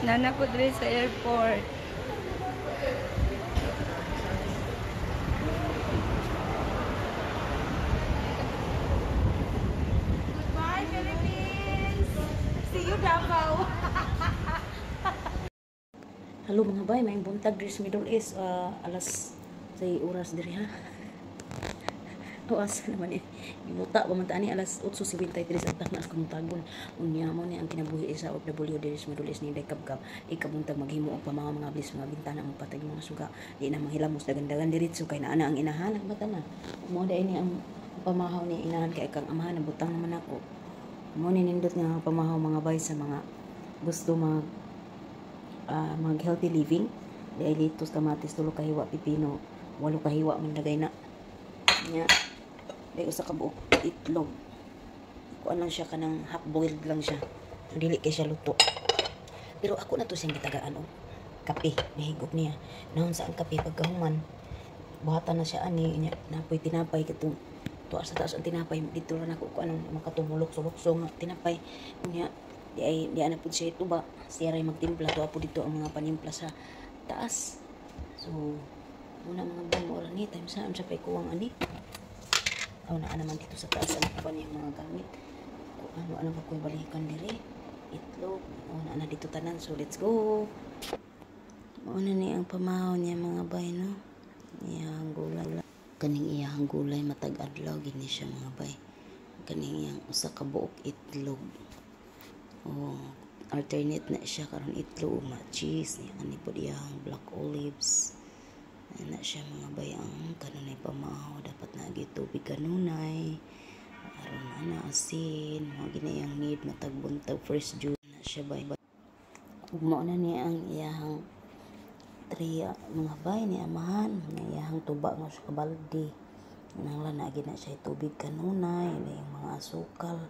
Nana po diri sa airport. Goodbye, Philippines! See you, Davao! Hello mga bay, may buntag diri sa Middle East, alas 6 oras diri ha. Awas naman eh. Gibuta pa man ta ani alas 8:53 ang takna akong tagon. Unya mo ni ang kinabuhi sa OFW diri sa Middle East ni Dekabkab. Ikabuntag maghimo og mga blis mga bintana mo patay mga suga. Di na manghilamos dagan-dagan diritso kay naa na ang inahan bata na. Mo dai ni ang pamahaw ni inahan kay kang amahan butang naman ako. Mo ni nindot nga pamahaw mga bay sa mga gusto mag healthy living. Dahil litos, kamatis, 3 kahiwa, pipino, 8 kahiwa man lagay na nya. Dahil usa ka buok itlog, kuan lang siya kanang half boiled lang siya, dili kay siya luto. Pero ako na to siyang gitagaan og kape, nahigop niya nahon sa ang kape pagkahuman buhatan na siya ani nya napoy tinapay katong tuwa sa taas ang tinapay dito ra nako kuan makatumulok-sulok nga tinapay nya. Di ana pud siya tuba, siya ray magtimpla to apo dito ang mga panimpla sa taas. So muna mga bang oras ni time saan sa pay kuwang ani. Aw na naman dito sa taas ang pa niyang mga gamit. Ano ba koy balikan diri? Itlog. Na dito tanan. So let's go. Mauna ni ang pamahaw niya mga bay no. Iyang gulay. Kaning iyang gulay matag adlaw gini siya mga bay. Kaning iyang usa ka buok itlog. Alternate na siya karon itlog, cheese, ani po diyang black olives. Na siya mga bayang kanunay pamahaw dapat na gitubig kanunay aron ana asin mga ginayang need matagbuntag fresh juice na siya bay. Mao na ni ang iyang triya mga bay ni amahan nga iyang tuba nga sa kabaldi nanglan na gina siya tubig kanunay yung mga asukal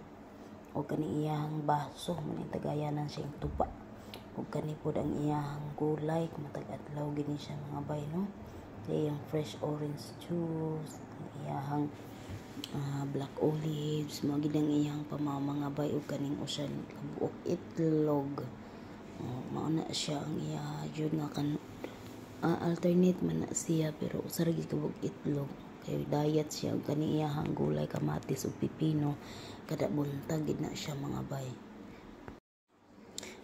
o kani iyang baso man tagayanan siya yung tuba o kani pod ang iyang gulay matag adlaw gini siya mga bay no. Yung fresh orange juice, iyang black olives, mga gidang iyang mga bay ug kaning usan kabuok itlog. Mao na siya ang iya jud nga kan alternate man na siya pero usa ra gid kabuok itlog kay diet siya ug kani iyang gulay kamatis ug pipino kada buntag gid na siya mga bay.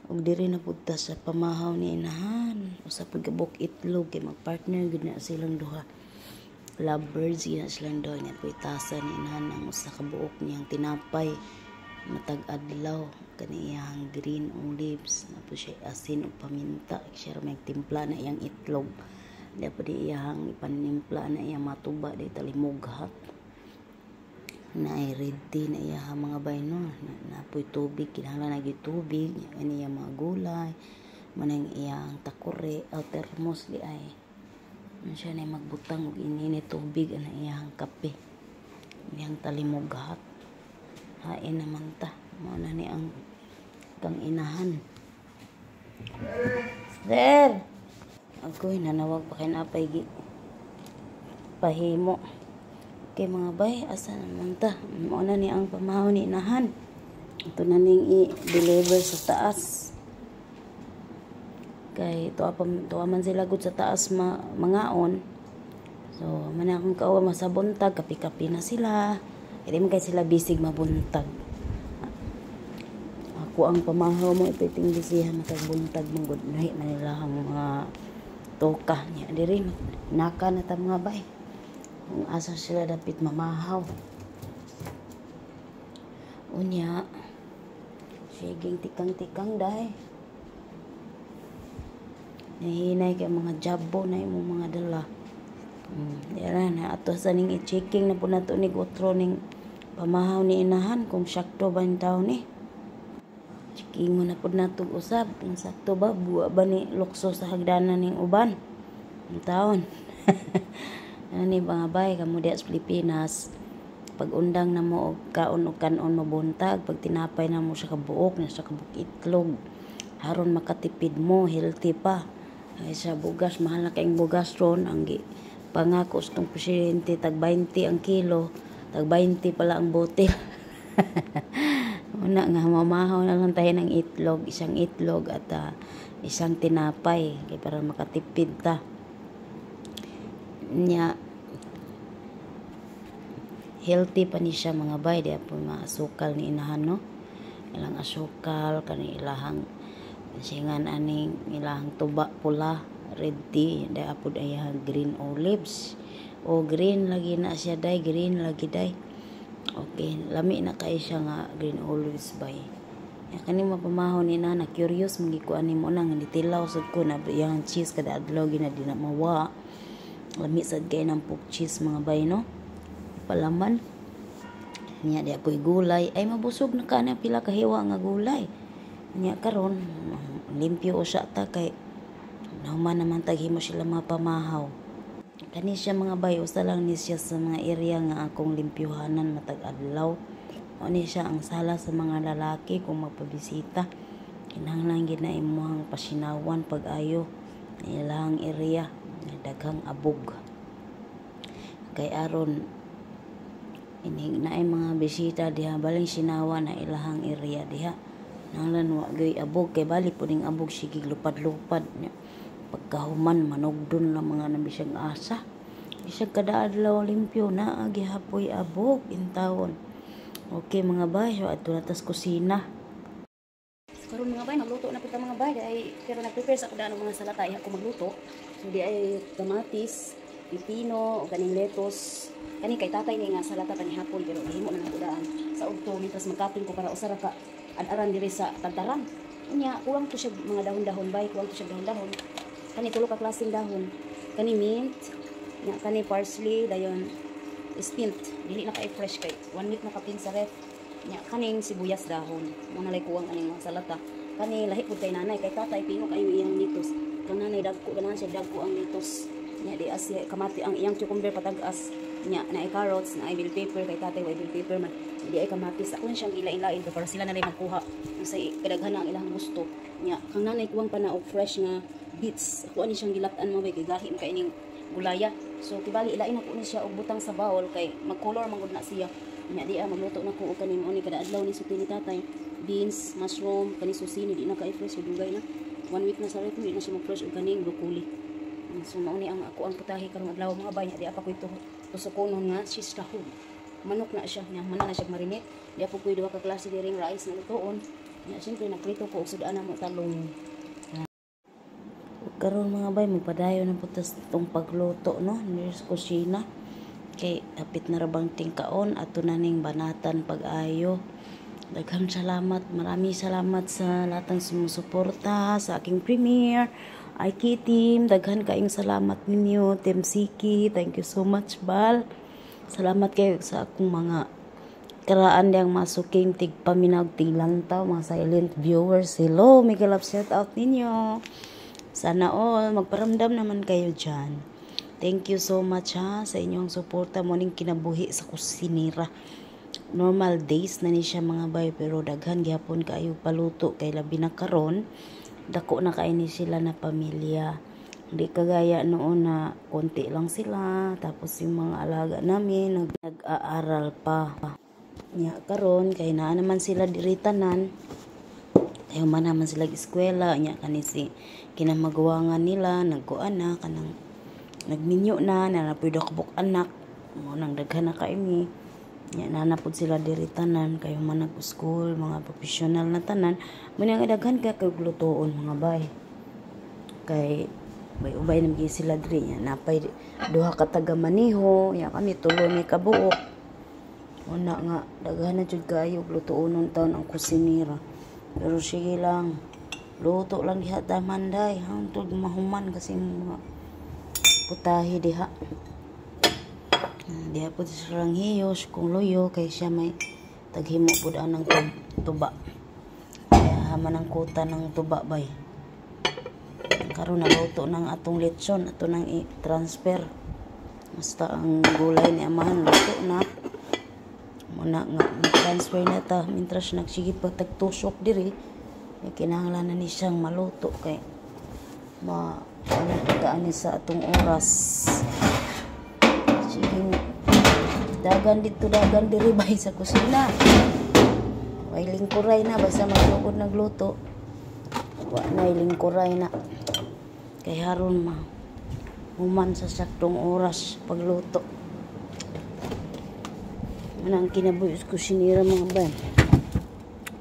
Ug diri na pud ta sa pamahaw ni inahan usa pud ka buok itlog kay magpartner gid na silang duha, lovebirds gid silang duha nya puitasan ni inahan ang usa ka buok niyang tinapay matag adlaw kani iyang green olives na po siya asin ug paminta siya may timpla na iyang itlog dapat iyang ipanimpla na iyang matuba di talimughat na ay ready na iya mga bay no napoy tubig kinahanglan na gyud tubig ani iya mga gulay manang iyang takore o termos di ay siya na magbutang og init tubig ana iyang kape iyang talimughat hain naman ta mao na ni ang kang inahan. Sir ako'y nanawag pa kay napay pahimo. Okay mga bay, asa naman ta? Mao na ni ang pamahaw ni inahan. Ito na ning i-deliver sa taas. Kay tuwa man sila gud sa taas mangaon. So, man akong kauwa masabuntag, kapi-kapi na sila. Hindi man kay sila bisig mabuntag. Ako ang pamahaw mo ipiting bisihan matabuntag mong gud nila ang mga toka niya. Diri naka na ta mga bay. Kung asa sila dapit mamahaw. Unya, siging tikang-tikang dahi. Nahinay kay mga jabo na yung mga dala. Dira na ato sa ning i-checking na po na to ni Gotro ning pamahaw ni inahan kung sakto ba yung tao ni. Checking mo na po na itong usab. Kung sakto ba, buwa ba ni lukso sa hagdanan ning uban. Ang taon. Ano ni mga bay kamo diya sa Pilipinas pag undang na mo og kaon og kanon mo buntag pag tinapay na mo sa kabuok na sa kabuok itlog haron makatipid mo healthy pa ay sa bugas mahal na kaing bugas ron ang pangako sa tong presidente tag 20 ang kilo tag 20 pala ang bote Una nga, mamahaw na lang tayo ng itlog, isang itlog at isang tinapay, kaya para makatipid ta. Nya, healthy pa ni siya mga bay, di po maasukal ni inahan, no? Ilang asukal, kani ilahang singan aning ilahang tuba pula, red tea, di po ayahang green olives. O green lagi na siya day, green lagi day. Okay, lami na kayo siya nga green olives bay. Ya kani mapamahon ni na curious magikuan nimo nang nitilaw sad ko na yang cheese kada adlaw gina di na mawa. Lami sad kay nang pork cheese mga bay no. Palaman. Nya di ako'y gulay ay mabusog na kana pila ka hiwa nga gulay. Nya karon limpyo usa ta kay nahuman naman taghimo sila mapamahaw. Kani siya mga bay, usa lang ni siya sa mga area nga akong limpyuhanan matag adlaw. O ni siya ang sala sa mga lalaki kung magpabisita. Kinahanglan gid na imuhang pasinawan pag-ayo ilang area daghang abog. Kay aron inig na ay mga bisita diha baling sinawa na ilahang area diha. Nanglan wa gyud abog kay bali puding abog sige lupad-lupad. Pagkahuman manugdon lang mga nabisang asa. Bisag kada adlaw limpyo na agihapoy abog intawon. Okay mga bay, so ato na tas kusina. Karon mga bay, magluto na pud mga bay ay pero nag-prepare sa kada mga salata iha ko magluto. So di ay kamatis, pipino, o kaning lettuce. Kani kay tatay ni nga salata pa ni hapon pero himo na nagudaan sa udto mitras magkating ko para usara ka ad-aran diri sa tantaran. Unya kuwang to siya mga dahon-dahon bay, kuwang to siya dahon-dahon. Kani tulo ka klaseng dahon. Kani mint, nya kani parsley, dayon stint. Dili na kay fresh kay 1 week na kapin sa ref. Nya kaning sibuyas dahon. Mo na lay kuwang aning mga salata. Kani lahi pud kay nanay kay tatay pingo kay iyang litos. Kang nanay dagko ganan siya dagko ang litos. Nya di as kamati ang iyang cucumber patag-as. Nya na ay carrots, na ay bell pepper kay tatay way bell pepper man. Di ay kamatis. Ako siyang ila-ilain para sila na lay magkuha. Sa kadaghan ang ilang gusto. Nya kang nanay kuwang pa na og fresh nga beets. Ako ani siyang gilatan mo kay gahi kay ning gulaya. So kibali ilain ako ni siya og butang sa bowl kay mag-color man gud na siya. Nya di magluto na ko og kaning oni kada adlaw ni suti ni tatay. Beans, mushroom, kani susini di na kay fresh dugay na. 1 week na sa ref di na siya mag-fresh og kaning broccoli. So mao ni ang ako ang putahe karong adlaw mga bay di apa ko ito tusukonon nga sistahog. Manok na siya, nya man na siya marinate. Di ako kuy duha ka klase diring rice na lutoon. Nya siyempre naprito ko og sudan mo talong. Karon mga bay magpadayon na putas tong pagluto no ni sa kusina kay hapit na rabang tingkaon ato na ning banatan pag-ayo. Daghang salamat, maraming salamat sa latang sumusuporta sa aking premiere. IK team, daghan kaayong salamat ninyo. Team Siki, thank you so much bal. Salamat kayo sa akong mga karaan diyang masuking tigpaminaw tiglantaw mga silent viewers. Hello, mega love shout out ninyo. Sana all magparamdam naman kayo dyan. Thank you so much ha sa inyong suporta mo ning kinabuhi sa kusinira. Normal days na ni siya mga bay pero daghan gyapon kaayo paluto kay labi na karon dako na kay ni sila na pamilya. Hindi kagaya noon na konti lang sila tapos yung mga alaga namin nag-aaral pa. Nya karon kay naa naman sila diri tanan. Kay man naman sila eskwela nya kanisi kinamagawangan nila nagkuan na kanang nagminyo na napud akbok anak mo nang daghan na kaimi nya nanapod sila diri tanan kayo man nag-school mga professional na tanan mo nga daghan ka kay glutoon mga bay kay may ubay namgi sila diri nya napay duha ka taga maniho nya kami tulo ni kabuok una nga daghan na jud kayo glutoon taon ang kusinira pero sige lang luto lang diha taman day hangtod mahuman kasi mga putahe diha diha po silang hiyos kung luyo kay siya may taghimo po daan ng tuba kaya haman ang kuta ng tuba bay karon naluto ng atong lechon ato nang i-transfer basta ang gulay ni amahan luto na muna nga transfer na ta mintras nagsige pa tagtusok diri ay kinahanglan na ni siyang maluto kay ano sa atong oras sige dagan dito dagan diri bay sa kusina Kay lingkuray na basta maglugod nagluto. Wa na lingkuray na. Kay haron human sa saktong oras pagluto. Ano ang kinabuhi ko sinira mga ban.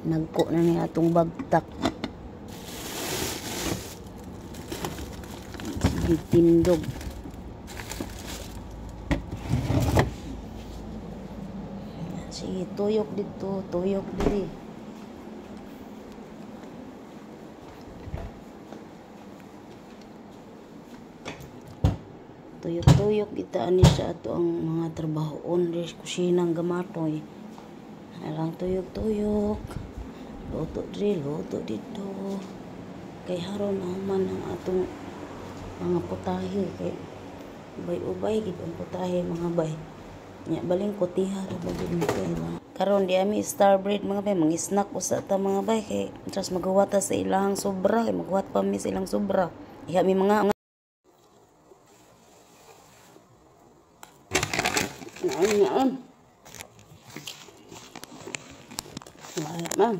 Nagko na ni atong bagtak. Ditindog. Sige, tuyok dito, tuyok diri. Tuyok-tuyok kita ani sa ato ang mga trabahoon diri sa kusinang gamatoy. Alang tuyok-tuyok. Luto diri, luto dito. Kay haron man ang atong mga putahe kay ubay-ubay gid ang putahe mga bay. Nya baling kutiha ra bagid mo kay karon di ami star breed mga bay, mga snack usa ta mga bay kay tras maghuwat sa ilang sobra, kay maghuwat pa mi sa ilang sobra. Iha mi mga Naan. Wala man.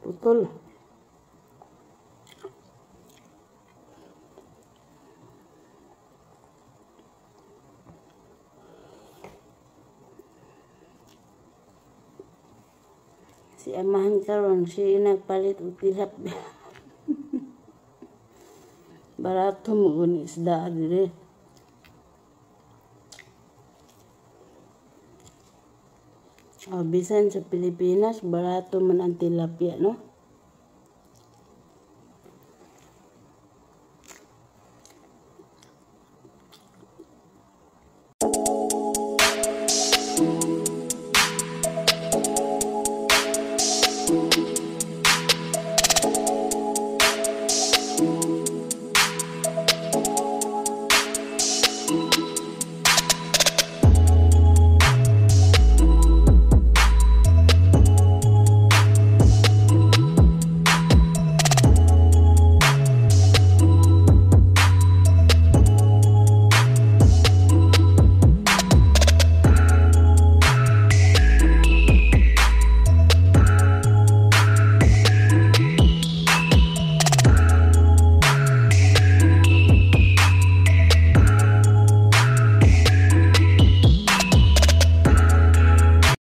Putol. Si amahan karon si nagpalit og tilap. Barato mo guni isda diri. Bisan sa Pilipinas, barato man ang tilapia, no?